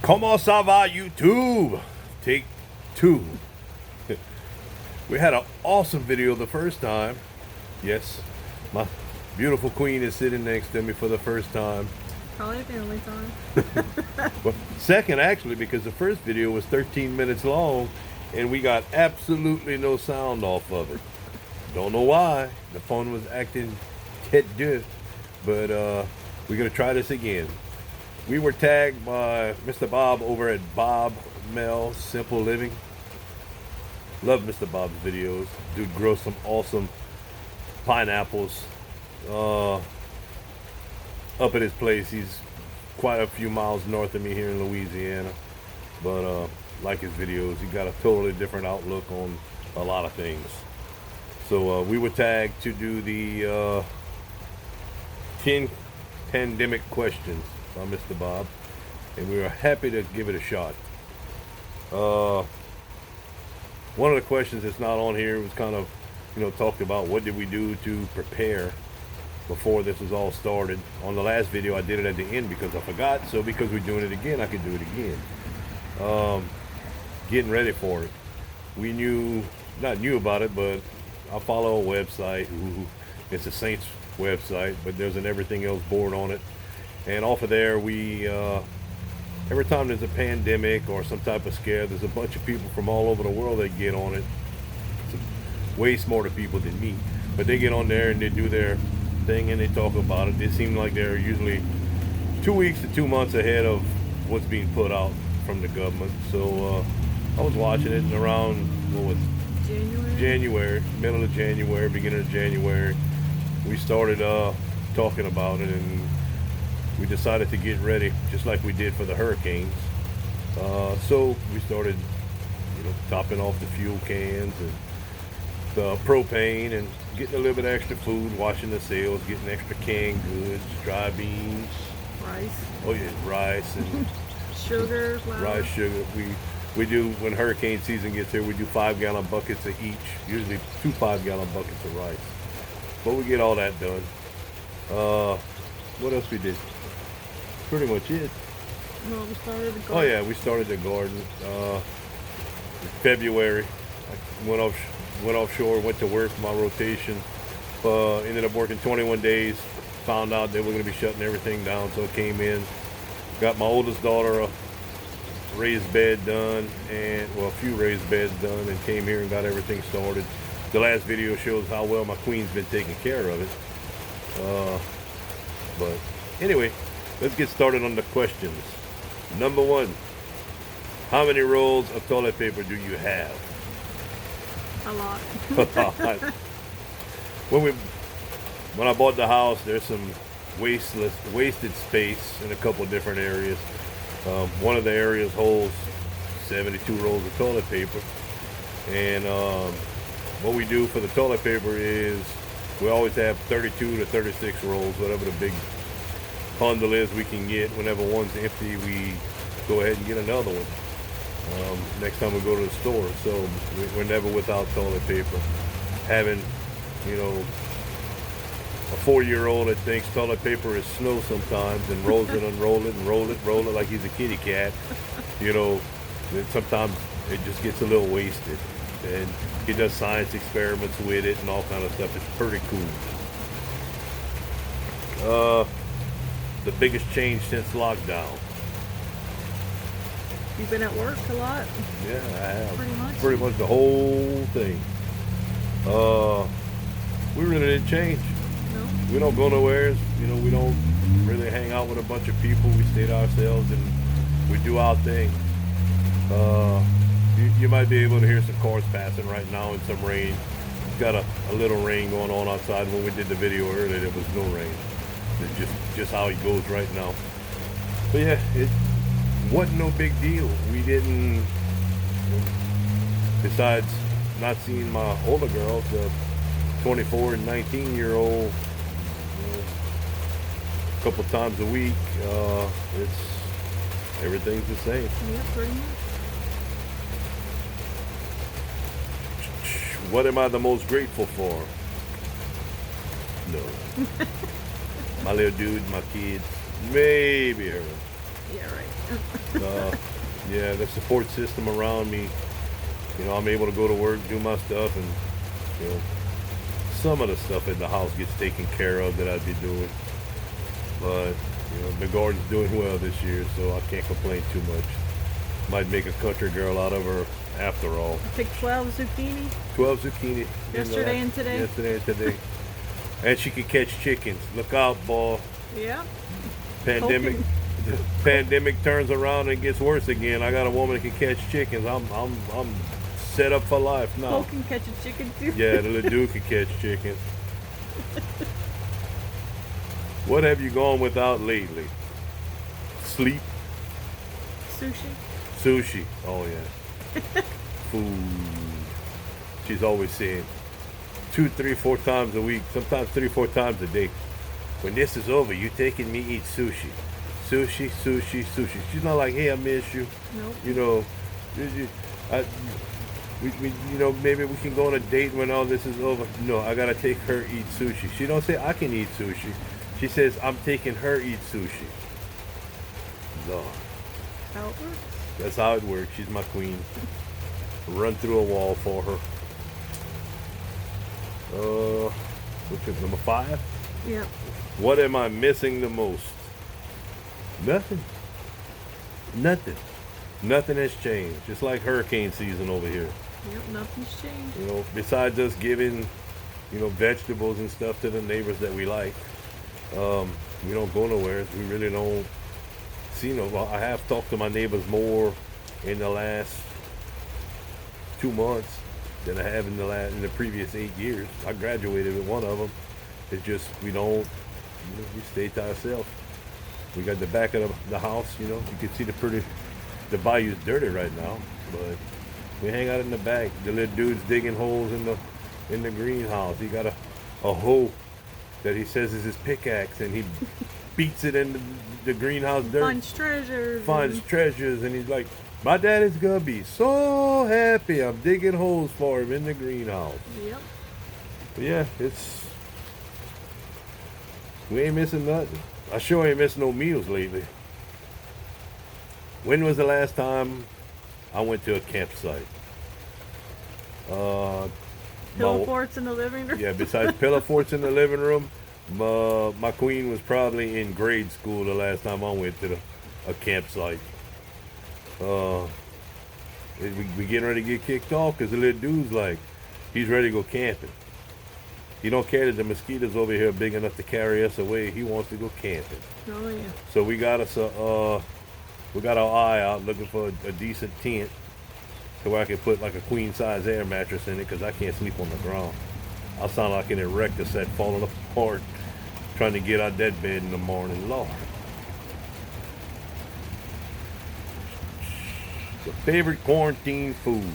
Comment ça va, YouTube? Take 2. We had an awesome video the first time. Yes, my beautiful queen is sitting next to me for the first time. Probably the only time. Well, second, actually, because the first video was 13 minutes long and we got absolutely no sound off of it. Don't know why. The phone was acting tête deux, but we're going to try this again. We were tagged by Mr. Bob over at BobMel Simple Living. Love Mr. Bob's videos. Dude grows some awesome pineapples up at his place. He's quite a few miles north of me here in Louisiana, but like his videos, he got a totally different outlook on a lot of things. So we were tagged to do the 10 pandemic questions by Mr. Bob, and we were happy to give it a shot. One of the questions that's not on here was kind of, talked about what did we do to prepare before this was all started. On the last video I did it at the end because I forgot, so because we're doing it again, I could do it again. Getting ready for it. We not knew about it, but I follow a website. It's a Saints website, but there's an everything else board on it. And off of there, we every time there's a pandemic or some type of scare, there's a bunch of people from all over the world that get on it. It's way smarter people than me, but they get on there and they do their thing and they talk about it. They seem like they're usually 2 weeks to 2 months ahead of what's being put out from the government. So I was watching it, and around January, middle of January, beginning of January, we started talking about it, and we decided to get ready just like we did for the hurricanes. So we started topping off the fuel cans and the propane and getting a little bit extra food, watching the sales, getting extra canned goods, dry beans, Rice. oh yeah, rice and Sugar, flour. rice, sugar. We do, when hurricane season gets here, we do 5-gallon buckets of each, usually 2 5-gallon buckets of rice. But we get all that done. What else we did? Pretty much it. Well, we started the garden. Oh yeah, we started the garden in February. I went offshore, went to work my rotation. Ended up working 21 days. Found out they were going to be shutting everything down, so I came in. Got my oldest daughter a raised bed done, and a few raised beds done, and came here and got everything started. The last video shows how well my queen's been taking care of it. But anyway, let's get started on the questions. Number 1, how many rolls of toilet paper do you have? A lot. When I bought the house, there's some wasted space in a couple different areas. One of the areas holds 72 rolls of toilet paper, and what we do for the toilet paper is we always have 32 to 36 rolls, whatever the big bundle is we can get. Whenever one's empty, we go ahead and get another one next time we go to the store. So we're never without toilet paper. Having a 4-year-old that thinks toilet paper is snow sometimes and rolls it, unroll it, and roll it like he's a kitty cat, then sometimes it just gets a little wasted. And he does science experiments with it and all kind of stuff. It's pretty cool. The biggest change since lockdown. You've been at work a lot? Yeah, I have. Pretty much the whole thing. We really didn't change. No? We don't go nowhere. We don't really hang out with a bunch of people. We stay to ourselves and we do our thing. You might be able to hear some cars passing right now and some rain. It's got a little rain going on outside. When we did the video earlier, there was no rain. It's just how it goes right now. But yeah, it wasn't no big deal. We didn't, besides not seeing my older girls, the 24 and 19-year-old, a couple times a week, everything's the same. Yeah, pretty much. What am I the most grateful for? No. My little dude, my kids, maybe her. Yeah, right. Yeah, the support system around me. You know, I'm able to go to work, do my stuff, and you know, some of the stuff in the house gets taken care of that I'd be doing. But you know, the garden's doing well this year, so I can't complain too much. Might make a country girl out of her after all. I picked 12 zucchini. 12 zucchini. Yesterday and today. Yesterday and today. And she could catch chickens. Look out, boy. Yeah. Pandemic. The pandemic turns around and gets worse again. I got a woman that can catch chickens. I'm set up for life now. Cole can catch a chicken too. Yeah, the little dude can catch chickens. What have you gone without lately? Sleep? Sushi. Sushi. Oh yeah. Food. She's always saying 2, 3, 4 times a week, sometimes 3, 4 times a day. When this is over, you taking me eat sushi. Sushi, sushi, sushi. She's not like, hey, I miss you. Nope. You know, you know, maybe we can go on a date when all this is over. No, I gotta take her eat sushi. She don't say I can eat sushi. She says I'm taking her eat sushi. No, How it works. that's how it works. She's my queen. Run through a wall for her. Which is number 5? Yep. What am I missing the most? Nothing. Nothing. Nothing has changed. Just like hurricane season over here. Yep. Nothing's changed. You know, besides us giving, you know, vegetables and stuff to the neighbors that we like, we don't go nowhere. We really don't see no. Well, I have talked to my neighbors more in the last 2 months than I have in the previous 8 years. I graduated with one of them. It's just we don't. You know, we stay to ourselves. We got the back of the house. You know, you can see the bayou's dirty right now, but we hang out in the back. The little dude's digging holes in the greenhouse. He got a hoe that he says is his pickaxe, and he beats it in the greenhouse dirt. Finds treasures. Finds treasures, and he's like, my daddy's gonna be so happy I'm digging holes for him in the greenhouse. Yep. But yeah, we ain't missing nothing. I sure ain't missing no meals lately. When was the last time I went to a campsite? Pillow forts in the living room. Yeah, besides pillow forts in the living room, my queen was probably in grade school the last time I went to a campsite. We getting ready to get kicked off because the little dude's like, he's ready to go camping. He don't care that the mosquitoes over here are big enough to carry us away. He wants to go camping. Oh yeah. So we got our eye out looking for a decent tent to where I can put like a queen size air mattress in it because I can't sleep on the ground. I'll sound like an erector set falling apart trying to get out that bed in the morning. Lord. The favorite quarantine food.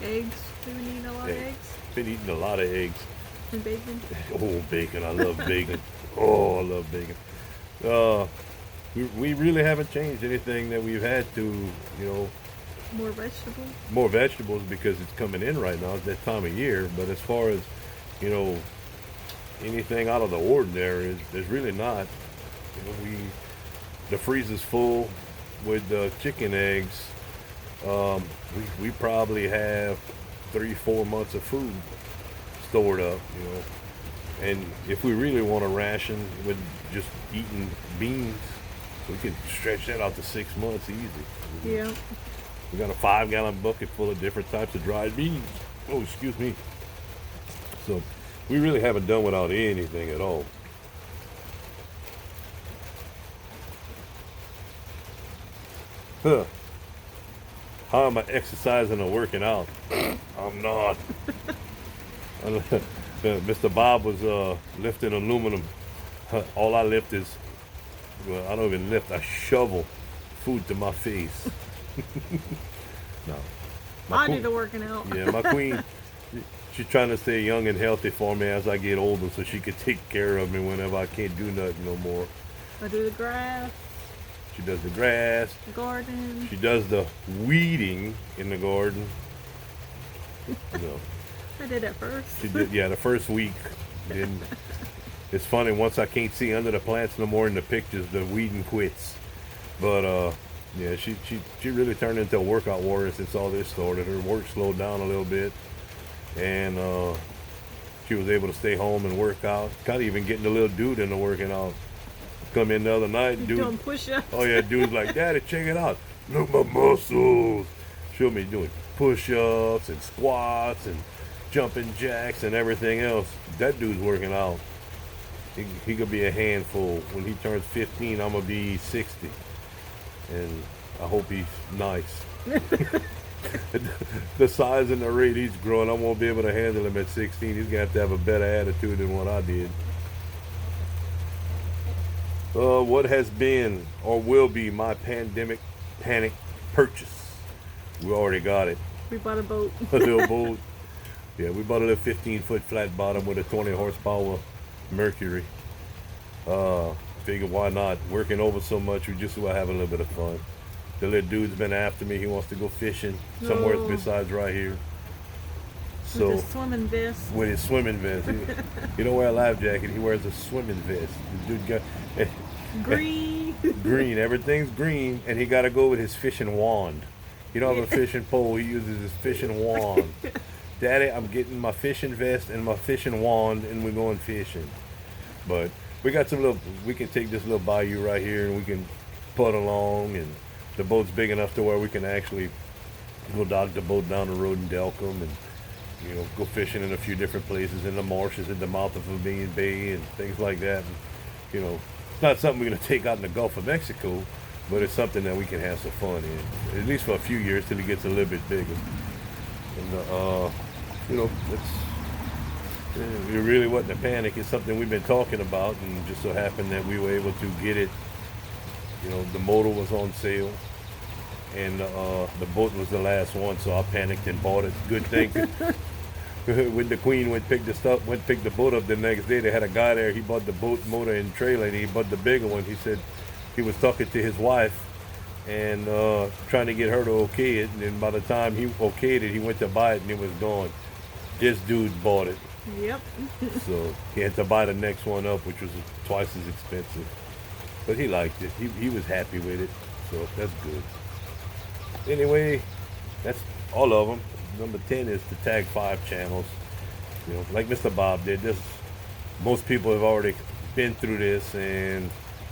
Eggs. Do we need a lot of eggs? Been eating a lot of eggs. And bacon. Oh, bacon. I love bacon. Oh, I love bacon. We really haven't changed anything that we've had to, you know. More vegetables. More vegetables because it's coming in right now. It's that time of year. But as far as, you know, anything out of the ordinary, there's really not. You know, the freezer's full with chicken eggs. We probably have 3-4 months of food stored up, you know. And if we really want to ration with just eating beans, we could stretch that out to 6 months easy. Yeah. We got a 5-gallon bucket full of different types of dried beans. Oh, excuse me. So we really haven't done without anything at all. Huh. How am I exercising or working out? I'm not. Mr. Bob was lifting aluminum. All I lift is, well, I don't even lift. I shovel food to my face. No. I do the working out. Yeah, my queen, she's trying to stay young and healthy for me as I get older so she can take care of me whenever I can't do nothing no more. I do the grass. She does the grass. The garden. She does the weeding in the garden. I did it first. She did, yeah, the first week. Then it's funny, once I can't see under the plants no more in the pictures, the weeding quits. But yeah, she really turned into a workout warrior since all this started. Her work slowed down a little bit, and she was able to stay home and work out. Kind of even getting the little dude into working out. Come in the other night, dude. Doing push-ups. Oh yeah, dude's like, Daddy, check it out. Look at my muscles. Show me doing push-ups and squats and jumping jacks and everything else. That dude's working out. He could be a handful. When he turns 15, I'm gonna be 60, and I hope he's nice. The size and the rate he's growing, I won't be able to handle him at 16. He's gonna have a better attitude than what I did. What has been or will be my pandemic panic purchase? We already got it. We bought a boat. A little boat. Yeah, we bought a little 15-foot flat bottom with a 20 horsepower Mercury. Figure why not? Working over so much, we just want to have a little bit of fun. The little dude's been after me. He wants to go fishing somewhere No. besides right here. With his swimming vest. With his swimming vest. He don't wear a life jacket. He wears a swimming vest. The dude got Green. green. Everything's green, and he got to go with his fishing wand. He don't have a fishing pole. He uses his fishing wand. Daddy, I'm getting my fishing vest and my fishing wand, and we're going fishing. But we got some little. We can take this little bayou right here, and we can put along, and the boat's big enough to where we can actually go dock the boat down the road in Delcom, and go fishing in a few different places in the marshes at the mouth of Vermilion Bay and things like that. And, it's not something we're going to take out in the Gulf of Mexico, but it's something that we can have some fun in, at least for a few years till it gets a little bit bigger. And it really wasn't a panic. It's something we've been talking about, and just so happened that we were able to get it. The motor was on sale, and the boat was the last one, so I panicked and bought it. Good thing. When the Queen went pick the boat up the next day, they had a guy there. He bought the boat, motor, and trailer, and he bought the bigger one. He said he was talking to his wife and trying to get her to okay it, and then by the time he okayed it, he went to buy it, and it was gone. This dude bought it. Yep. So he had to buy the next one up, which was twice as expensive. But he liked it. He was happy with it, so that's good. Anyway, that's all of them. Number 10 is to tag 5 channels. Like Mr. Bob did. Most people have already been through this, and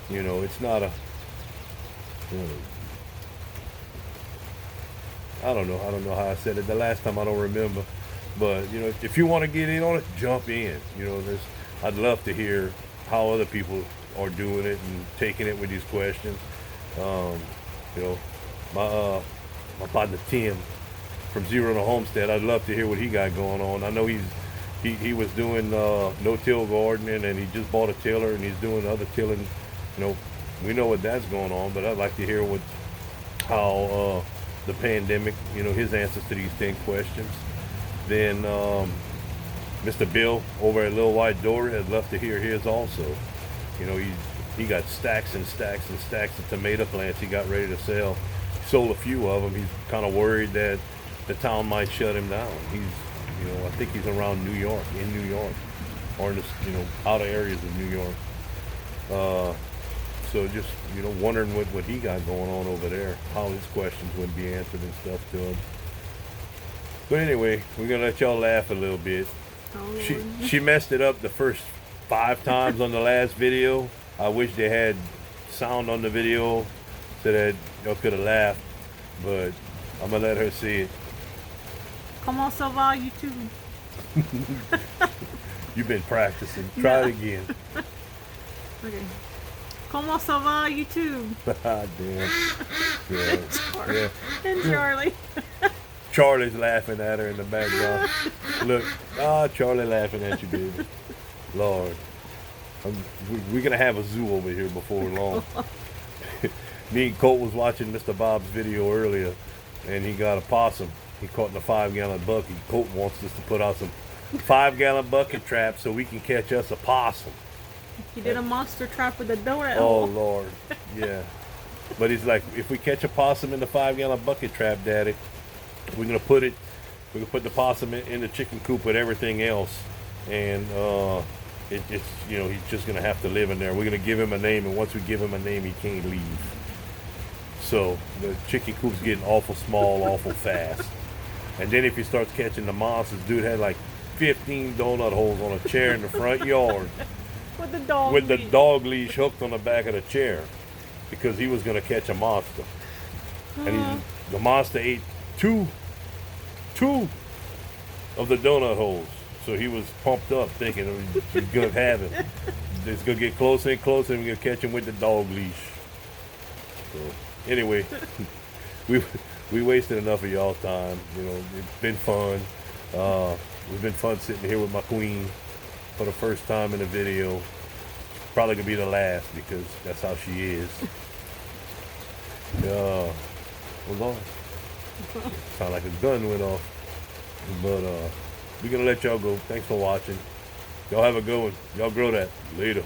it's not a. I don't know how I said it the last time. I don't remember. But if you want to get in on it, jump in. I'd love to hear how other people are doing it and taking it with these questions. My partner Tim from Zero to Homestead, I'd love to hear what he got going on. I know he was doing no-till gardening, and he just bought a tiller, and he's doing other tilling. We know what that's going on, but I'd like to hear how the pandemic, his answers to these 10 questions. Then Mr. Bill over at Little White Door, I'd love to hear his also. He got stacks and stacks and stacks of tomato plants he got ready to sell. He sold a few of them. He's kind of worried that the town might shut him down. I think he's around New York, or in the, outer areas of New York. So just, wondering what he got going on over there, how his questions would be answered and stuff to him. But anyway, we're going to let y'all laugh a little bit. Oh. She messed it up the first 5 times on the last video. I wish they had sound on the video so that y'all could have laughed, but I'm going to let her see it. Comment ça va, YouTube? You've been practicing. Try it again. Okay. Comment ça va, YouTube? Damn. Yeah. Yeah. And Charlie. Charlie's laughing at her in the background. Look, Charlie laughing at you, baby. Lord. We're going to have a zoo over here before long. Me and Colt was watching Mr. Bob's video earlier, and he got a possum. He caught in a 5-gallon bucket. Colt wants us to put out some 5-gallon bucket traps so we can catch us a possum. He did a monster trap with a donut Oh, hole. Lord. Yeah. But he's like, if we catch a possum in the 5-gallon bucket trap, Daddy, we're going to put the possum in the chicken coop with everything else. And he's just going to have to live in there. We're going to give him a name, and once we give him a name, he can't leave. So the chicken coop's getting awful small, awful fast. And then if he starts catching the monsters, dude had like 15 donut holes on a chair in the front yard With the dog. with the leash. dog leash hooked on the back of the chair because he was going to catch a monster. And the monster ate two of the donut holes. So he was pumped up thinking he's going to have him. It's going to get closer and closer and we're going to catch him with the dog leash. So anyway, we wasted enough of y'all time. You know, it's been fun. It's been fun sitting here with my queen for the first time in a video. Probably gonna be the last because that's how she is. Hold on. Sound like a gun went off. But we're gonna let y'all go. Thanks for watching. Y'all have a good one. Y'all grow that. Later.